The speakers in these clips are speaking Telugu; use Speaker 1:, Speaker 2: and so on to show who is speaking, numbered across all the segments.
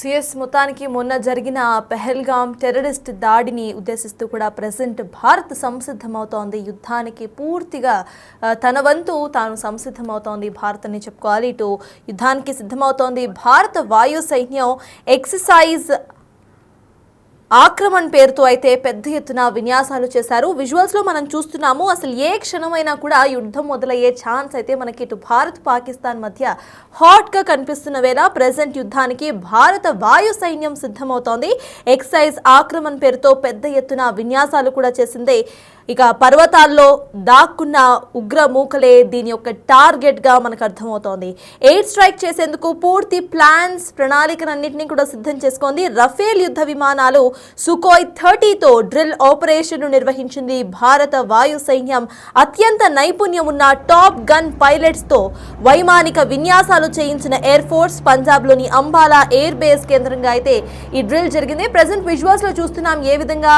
Speaker 1: సిఎస్ మొత్తానికి మొన్న జరిగిన పెహల్గాం టెర్రరిస్ట్ దాడిని ఉద్దేశిస్తూ కూడా ప్రెజెంట్ భారత్ సంసిద్ధమవుతోంది. యుద్ధానికి పూర్తిగా తన వంతు తాను సంసిద్ధమవుతోంది భారత్ అని చెప్పుకోవాలి. ఇటు యుద్ధానికి సిద్ధమవుతోంది భారత వాయు సైన్యం. ఎక్సర్సైజ్ ఆక్రమణ్ పేరుతో అయితే పెద్ద ఎత్తున విన్యాసాలు చేశారు. విజువల్స్లో మనం చూస్తున్నాము. అసలు ఏ క్షణమైనా కూడా యుద్ధం మొదలయ్యే ఛాన్స్ అయితే మనకి ఇటు భారత్ పాకిస్తాన్ మధ్య హాట్గా కనిపిస్తున్న వేళ ప్రెజెంట్ యుద్ధానికి భారత వాయు సైన్యం సిద్ధమవుతోంది. ఎక్సైజ్ ఆక్రమణ్ పేరుతో పెద్ద ఎత్తున విన్యాసాలు కూడా చేసింది. ఇక పర్వతాల్లో దాక్కున్న ఉగ్ర మూకలే దీని యొక్క టార్గెట్గా మనకు అర్థమవుతోంది. ఎయిర్ స్ట్రైక్ చేసేందుకు పూర్తి ప్రణాళికలన్నింటినీ కూడా సిద్ధం చేసుకుంది. రఫేల్ యుద్ధ విమానాలు సుఖోయ్ 30తో డ్రిల్ ఆపరేషన్ను నిర్వహించింది భారత వాయు సైన్యం. అత్యంత నైపుణ్యం ఉన్న టాప్ గన్ పైలట్స్తో వైమానిక విన్యాసాలు చేయించిన ఎయిర్ ఫోర్స్ పంజాబ్లోని అంబాలా ఎయిర్ బేస్ కేంద్రంగా అయితే ఈ డ్రిల్ జరిగింది. ప్రెజెంట్ విజువల్స్లో చూస్తున్నాం ఏ విధంగా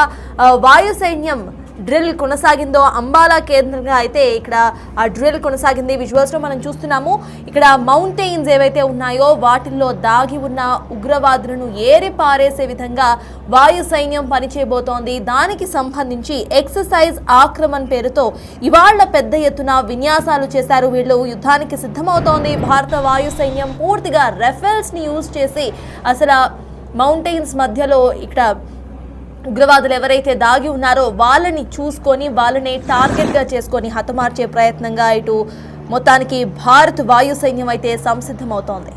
Speaker 1: వాయు సైన్యం డ్రిల్ కొనసాగిందో. అంబాలా కేంద్రంగా అయితే ఇక్కడ ఆ డ్రిల్ కొనసాగింది. విజువల్స్లో మనం చూస్తున్నాము. ఇక్కడ మౌంటైన్స్ ఏవైతే ఉన్నాయో వాటిల్లో దాగి ఉన్న ఉగ్రవాదులను ఏరి పారేసే విధంగా వాయు సైన్యం పనిచేయబోతోంది. దానికి సంబంధించి ఎక్సర్సైజ్ ఆక్రమణ్ పేరుతో ఇవాళ్ల పెద్ద ఎత్తున విన్యాసాలు చేశారు. వీళ్ళు యుద్ధానికి సిద్ధమవుతోంది భారత వాయు సైన్యం. పూర్తిగా రెఫెల్స్ని యూజ్ చేసి అసలు మౌంటైన్స్ మధ్యలో ఇక్కడ ఉగ్రవాదులు ఎవరైతే దాగి ఉన్నారో వాళ్ళని చూసుకొని వాళ్ళని టార్గెట్గా చేసుకొని హతమార్చే ప్రయత్నంగా ఇటు మొత్తానికి భారత్ వాయు సైన్యం అయితే సంసిద్ధమవుతోంది.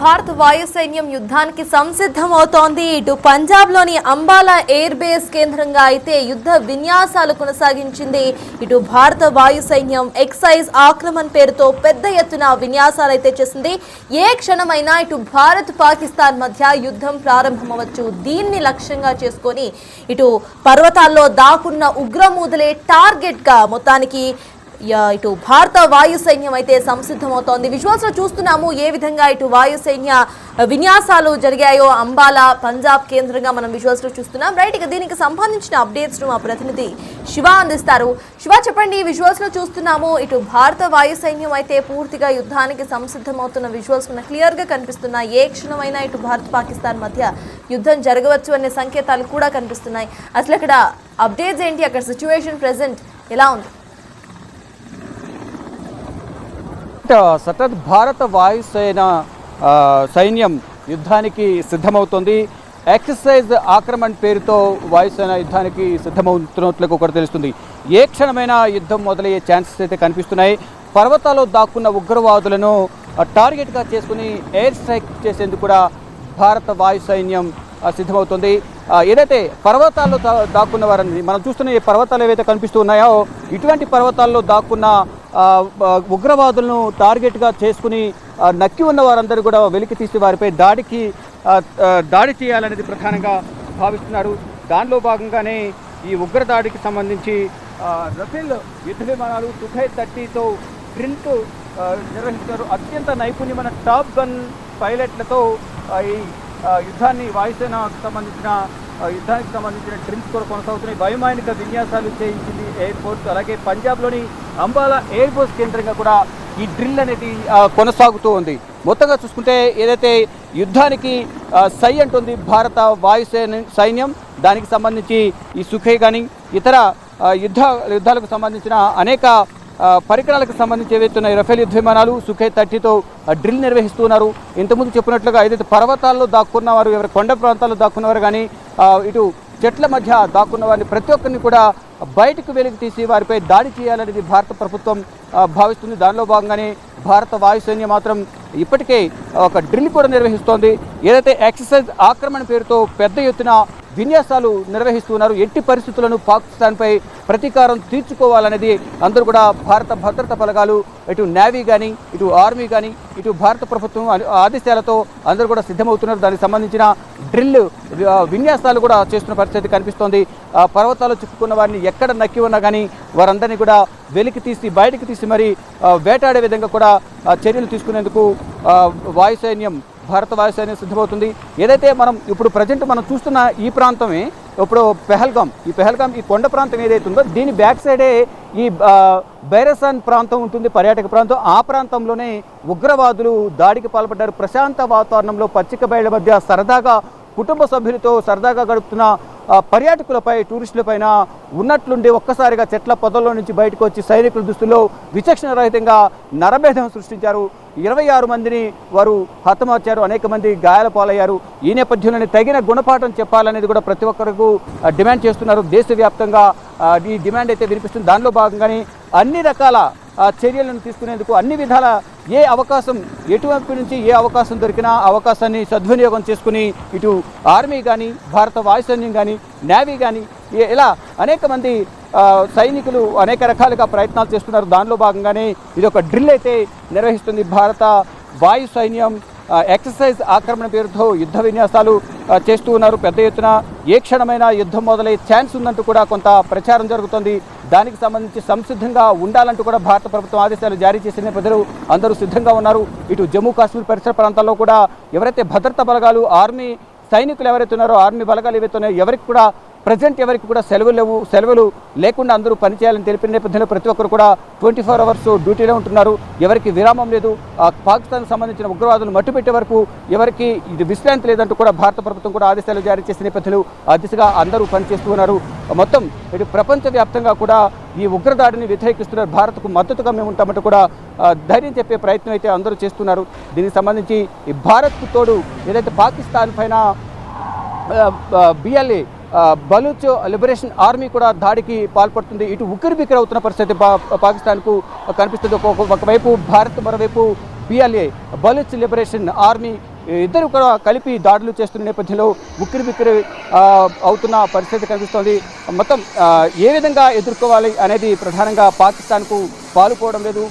Speaker 1: భారత వాయు సైన్యం యుద్ధానికి సంసిద్ధమవుతోంది. ఇటు పంజాబ్లోని అంబాలా ఎయిర్ బేస్ కేంద్రంగా అయితే యుద్ధ విన్యాసాలు కొనసాగించింది. ఇటు భారత వాయు సైన్యం ఎక్సైజ్ ఆక్రమణ్ పేరుతో పెద్ద ఎత్తున విన్యాసాలు అయితే చేసింది. ఏ క్షణమైనా ఇటు భారత్ పాకిస్తాన్ మధ్య యుద్ధం ప్రారంభమవచ్చు. దీన్ని లక్ష్యంగా చేసుకొని ఇటు పర్వతాల్లో దాక్కున్న ఉగ్రమూదలే టార్గెట్గా మొత్తానికి ఇటు భారత వాయు సైన్యం అయితే సంసిద్ధమవుతోంది. విజువల్స్లో చూస్తున్నాము ఏ విధంగా ఇటు వాయు సైన్య విన్యాసాలు జరిగాయో. అంబాలా పంజాబ్ కేంద్రంగా మనం విజువల్స్లో చూస్తున్నాం. రైట్, ఇక దీనికి సంబంధించిన అప్డేట్స్ను మా ప్రతినిధి శివ అందిస్తారు. శివ, చెప్పండి. విజువల్స్లో చూస్తున్నాము ఇటు భారత వాయు సైన్యం అయితే పూర్తిగా యుద్ధానికి సంసిద్ధమవుతున్న విజువల్స్ మనకు క్లియర్గా కనిపిస్తున్నాయి. ఏ క్షణమైనా ఇటు భారత్ పాకిస్తాన్ మధ్య యుద్ధం జరగవచ్చు అనే సంకేతాలు కూడా కనిపిస్తున్నాయి. అసలు అక్కడ అప్డేట్స్ ఏంటి? అక్కడ సిచ్యువేషన్ ప్రెజెంట్ ఎలా ఉంది?
Speaker 2: సతత్ భారత వాయుసేన సైన్యం యుద్ధానికి సిద్ధమవుతోంది. ఎక్సర్సైజ్ ఆక్రమణ్ పేరుతో వాయుసేన యుద్ధానికి సిద్ధమవుతున్నట్లుగా కూడా తెలుస్తుంది. ఏ క్షణమైనా యుద్ధం మొదలయ్యే ఛాన్సెస్ అయితే కనిపిస్తున్నాయి. పర్వతాల్లో దాక్కున్న ఉగ్రవాదులను టార్గెట్గా చేసుకుని ఎయిర్ స్ట్రైక్ చేసేందుకు కూడా భారత వాయు సైన్యం సిద్ధమవుతుంది. ఏదైతే పర్వతాల్లో దాక్కున్న వారని మనం చూస్తున్న ఈ పర్వతాలు ఏవైతే కనిపిస్తూ ఉన్నాయో ఇటువంటి పర్వతాల్లో దాక్కున్న ఉగ్రవాదులను టార్గెట్గా చేసుకుని నక్కి ఉన్న వారందరూ కూడా వెలికి తీసి వారిపై దాడి చేయాలనేది ప్రధానంగా భావిస్తున్నారు. దానిలో భాగంగానే ఈ ఉగ్రదాడికి సంబంధించి రఫేల్ యుద్ధ విమానాలు సుఖోయ్ 30తో డ్రిల్ నిర్వహిస్తున్నారు. అత్యంత నైపుణ్యమైన టాప్ గన్ పైలట్లతో ఈ యుద్ధాన్ని వాయుసేనకు సంబంధించిన డ్రిల్స్ కూడా కొనసాగుతున్నాయి. వైమానిక విన్యాసాలు చేయించింది ఎయిర్ ఫోర్స్. అలాగే పంజాబ్లోని అంబాలా ఎయిర్ బేస్ కేంద్రంగా కూడా ఈ డ్రిల్ అనేది కొనసాగుతూ ఉంది. మొత్తంగా చూసుకుంటే ఏదైతే యుద్ధానికి సై అంటుంది భారత వాయుసేన సైన్యం, దానికి సంబంధించి ఈ సుఖోయ్ కానీ ఇతర యుద్ధాలకు సంబంధించిన అనేక పరికరాలకు సంబంధించి ఏవైతే ఉన్నాయి రఫేల్ యుద్ధ విమానాలు సుఖోయ్ 30తో డ్రిల్ నిర్వహిస్తున్నారు. ఇంతకుముందు చెప్పినట్లుగా ఏదైతే పర్వతాల్లో దాక్కున్నవారు, ఎవరి కొండ ప్రాంతాల్లో దాక్కున్నవారు కానీ ఇటు చెట్ల మధ్య దాక్కున్న వారిని ప్రతి ఒక్కరిని కూడా బయటకు వెలికి తీసి వారిపై దాడి చేయాలనేది భారత ప్రభుత్వం భావిస్తుంది. దానిలో భాగంగానే భారత వాయుసైన్యం మాత్రం ఇప్పటికే ఒక డ్రిల్ కూడా నిర్వహిస్తోంది. ఏదైతే ఎక్సర్సైజ్ ఆక్రమణ పేరుతో పెద్ద ఎత్తున విన్యాసాలు నిర్వహిస్తున్నారు. ఎట్టి పరిస్థితులను పాకిస్తాన్పై ప్రతీకారం తీర్చుకోవాలనేది అందరూ కూడా భారత భద్రతా బలగాలు, ఇటు నేవీ కానీ, ఇటు ఆర్మీ కానీ, ఇటు భారత ప్రభుత్వం ఆదేశాలతో అందరూ కూడా సిద్ధమవుతున్నారు. దానికి సంబంధించిన డ్రిల్ విన్యాసాలు కూడా చేస్తున్న పరిస్థితి కనిపిస్తోంది. పర్వతాలు చిక్కుకున్న వారిని ఎక్కడ నక్కి ఉన్నా కానీ వారందరినీ కూడా వెలికి తీసి బయటికి తీసి మరి వేటాడే విధంగా కూడా చర్యలు తీసుకునేందుకు భారత వాయుసైన్యం సిద్ధమవుతుంది. ఏదైతే మనం ఇప్పుడు ప్రజెంట్ మనం చూస్తున్న ఈ ప్రాంతమే ఇప్పుడు పెహల్గాం ఈ కొండ ప్రాంతం ఏదైతే ఉందో దీని బ్యాక్ సైడే ఈ బైరసాన్ ప్రాంతం ఉంటుంది, పర్యాటక ప్రాంతం. ఆ ప్రాంతంలోనే ఉగ్రవాదులు దాడికి పాల్పడ్డారు. ప్రశాంత వాతావరణంలో పచ్చిక బయళ్ళ మధ్య సరదాగా కుటుంబ సభ్యులతో సరదాగా గడుపుతున్న పర్యాటకులపై, టూరిస్టులపైన ఉన్నట్లుండి ఒక్కసారిగా చెట్ల పొదల్లో నుంచి బయటకు వచ్చి సైనికుల దుస్తుల్లో విచక్షణ రహితంగా నరభేదం సృష్టించారు. 26 మందిని వారు హతమార్చారు, అనేక మంది గాయాల పాలయ్యారు. ఈ నేపథ్యంలోనే తగిన గుణపాఠం చెప్పాలనేది కూడా ప్రతి ఒక్కరికి డిమాండ్ చేస్తున్నారు. దేశవ్యాప్తంగా ఈ డిమాండ్ అయితే వినిపిస్తుంది. దానిలో భాగంగానే అన్ని రకాల చర్యలను తీసుకునేందుకు అన్ని విధాల ఏ అవకాశం, ఎటువైపు నుంచి ఏ అవకాశం దొరికినా అవకాశాన్ని సద్వినియోగం చేసుకుని ఇటు ఆర్మీ కానీ, భారత వాయుసైన్యం కానీ, నేవీ కానీ ఇలా అనేక మంది సైనికులు అనేక రకాలుగా ప్రయత్నాలు చేస్తున్నారు. దానిలో భాగంగానే ఇది ఒక డ్రిల్ అయితే నిర్వహిస్తుంది భారత వాయు సైన్యం. ఎక్సర్సైజ్ ఆక్రమణ పేరుతో యుద్ధ విన్యాసాలు చేస్తూ ఉన్నారు. పెద్ద ఎత్తున ఏ క్షణమైనా యుద్ధం మొదలయ్యే ఛాన్స్ ఉందంటూ కూడా కొంత ప్రచారం జరుగుతుంది. దానికి సంబంధించి సంసిద్ధంగా ఉండాలంటూ కూడా భారత ప్రభుత్వం ఆదేశాలు జారీ చేసిన ప్రజలు అందరూ సిద్ధంగా ఉన్నారు. ఇటు జమ్మూ కాశ్మీర్ పరిసర ప్రాంతాల్లో కూడా ఎవరైతే భద్రతా బలగాలు, ఆర్మీ సైనికులు ఎవరైతే ఉన్నారో, ఆర్మీ బలగాలు ఏవైతే ఉన్నాయో ఎవరికి కూడా ఎవరికి కూడా సెలవులు లేకుండా అందరూ పనిచేయాలని తెలిపిన నేపథ్యంలో ప్రతి ఒక్కరు కూడా 24 అవర్స్ డ్యూటీలో ఉంటున్నారు. ఎవరికి విరామం లేదు. పాకిస్తాన్కి సంబంధించిన ఉగ్రవాదులు మట్టుపెట్టే వరకు ఎవరికి ఇది విశ్రాంతి లేదంటూ కూడా భారత ప్రభుత్వం కూడా ఆదేశాలు జారీ చేసిన నేపథ్యంలో ఆ దిశగా అందరూ పనిచేస్తూ ఉన్నారు. మొత్తం ఇటు ప్రపంచవ్యాప్తంగా కూడా ఈ ఉగ్రదాడిని వ్యతిరేకిస్తున్నారు. భారత్కు మద్దతుగా మేము ఉంటామంటూ కూడా ధైర్యం చెప్పే ప్రయత్నం అయితే అందరూ చేస్తున్నారు. దీనికి సంబంధించి ఈ భారత్కు తోడు ఏదైతే పాకిస్తాన్ పైన BLA బలూచ్ లిబరేషన్ ఆర్మీ కూడా దాడికి పాల్పడుతుంది. ఇటు ఉక్కిరిబిక్కిరి అవుతున్న పరిస్థితి పాకిస్తాన్కు కనిపిస్తుంది. ఒకవైపు భారత్, మరోవైపు BLA బలూచ్ లిబరేషన్ ఆర్మీ ఇద్దరు కూడా కలిపి దాడులు చేస్తున్న నేపథ్యంలో ఉక్కిరిబిక్కిరి అవుతున్న పరిస్థితి కనిపిస్తోంది. మొత్తం ఏ విధంగా ఎదుర్కోవాలి అనేది ప్రధానంగా పాకిస్తాన్కు పాల్పోవడం లేదు.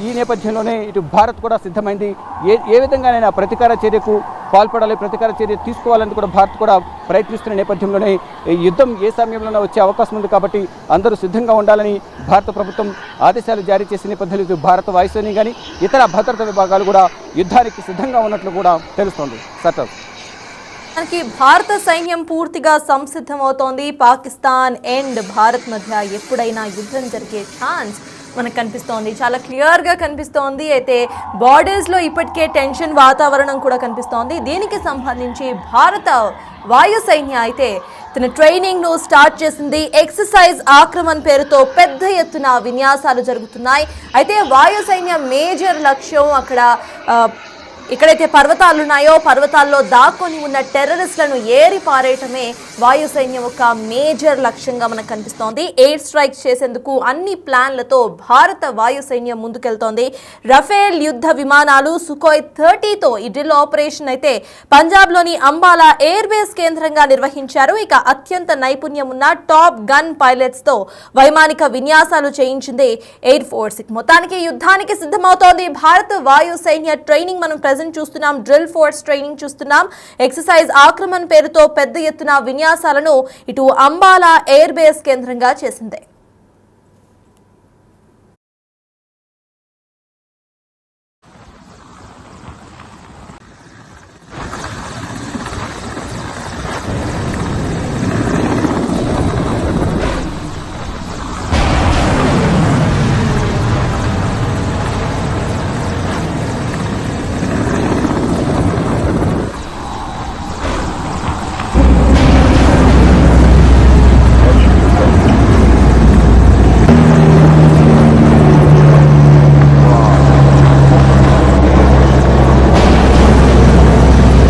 Speaker 2: ఈ నేపథ్యంలోనే ఇటు భారత్ కూడా సిద్ధమైంది. ఏ విధంగానైనా ప్రతీకార చర్యకు పాల్పడాలి, ప్రతీకార చర్య తీసుకోవాలని కూడా భారత్ కూడా ప్రయత్నిస్తున్న నేపథ్యంలోనే యుద్ధం ఏ సమయంలోనే వచ్చే అవకాశం ఉంది కాబట్టి అందరూ సిద్ధంగా ఉండాలని భారత ప్రభుత్వం ఆదేశాలు జారీ చేసిన నేపథ్యంలో భారత వాయుసైన్యం కానీ ఇతర భద్రతా విభాగాలు కూడా యుద్ధానికి సిద్ధంగా ఉన్నట్లు కూడా తెలుస్తోంది. సతర్
Speaker 1: మనకి భారత సైన్యం పూర్తిగా సంసిద్ధమవుతోంది. పాకిస్తాన్ అండ్ భారత్ మధ్య ఎప్పుడైనా యుద్ధం జరిగే ఛాన్స్ మనకు కనిపిస్తోంది, చాలా క్లియర్గా కనిపిస్తోంది. అయితే బార్డర్స్లో ఇప్పటికే టెన్షన్ వాతావరణం కూడా కనిపిస్తోంది. దీనికి సంబంధించి భారత వాయు సైన్యం అయితే తన ట్రైనింగ్ను స్టార్ట్ చేసింది. ఎక్సర్సైజ్ ఆక్రమణ పేరుతో పెద్ద ఎత్తున విన్యాసాలు జరుగుతున్నాయి. అయితే వాయు సైన్యం మేజర్ లక్ష్యం ఎక్కడైతే పర్వతాలు ఉన్నాయో పర్వతాల్లో దాక్కొని ఉన్న టెర్రరిస్టులను ఏరి పారేయటమే వాయు సైన్యం ఒక మేజర్ లక్ష్యంగా మనకు కనిపిస్తోంది. ఎయిర్ స్ట్రైక్స్ చేసేందుకు అన్ని ప్లాన్లతో భారత వాయు సైన్యం ముందుకెళ్తోంది. రఫేల్ యుద్ధ విమానాలు సుఖోయ్ 30తో ఈ డ్రిల్ ఆపరేషన్ అయితే పంజాబ్లోని అంబాలా ఎయిర్ బేస్ కేంద్రంగా నిర్వహించారు. ఇక అత్యంత నైపుణ్యం ఉన్న టాప్ గన్ పైలట్స్తో వైమానిక విన్యాసాలు చేయించింది ఎయిర్ ఫోర్స్. మొత్తానికి యుద్ధానికి సిద్ధమవుతోంది భారత వాయు సైన్య ట్రైనింగ్ మనం చూస్తున్నాం. డ్రిల్ ఫోర్స్ ట్రైనింగ్ చూస్తున్నాం. ఎక్సర్సైజ్ ఆక్రమణ పేరుతో పెద్ద ఎత్తున విన్యాసాలను ఇటు అంబాలా ఎయిర్ బేస్ కేంద్రంగా చేసింది.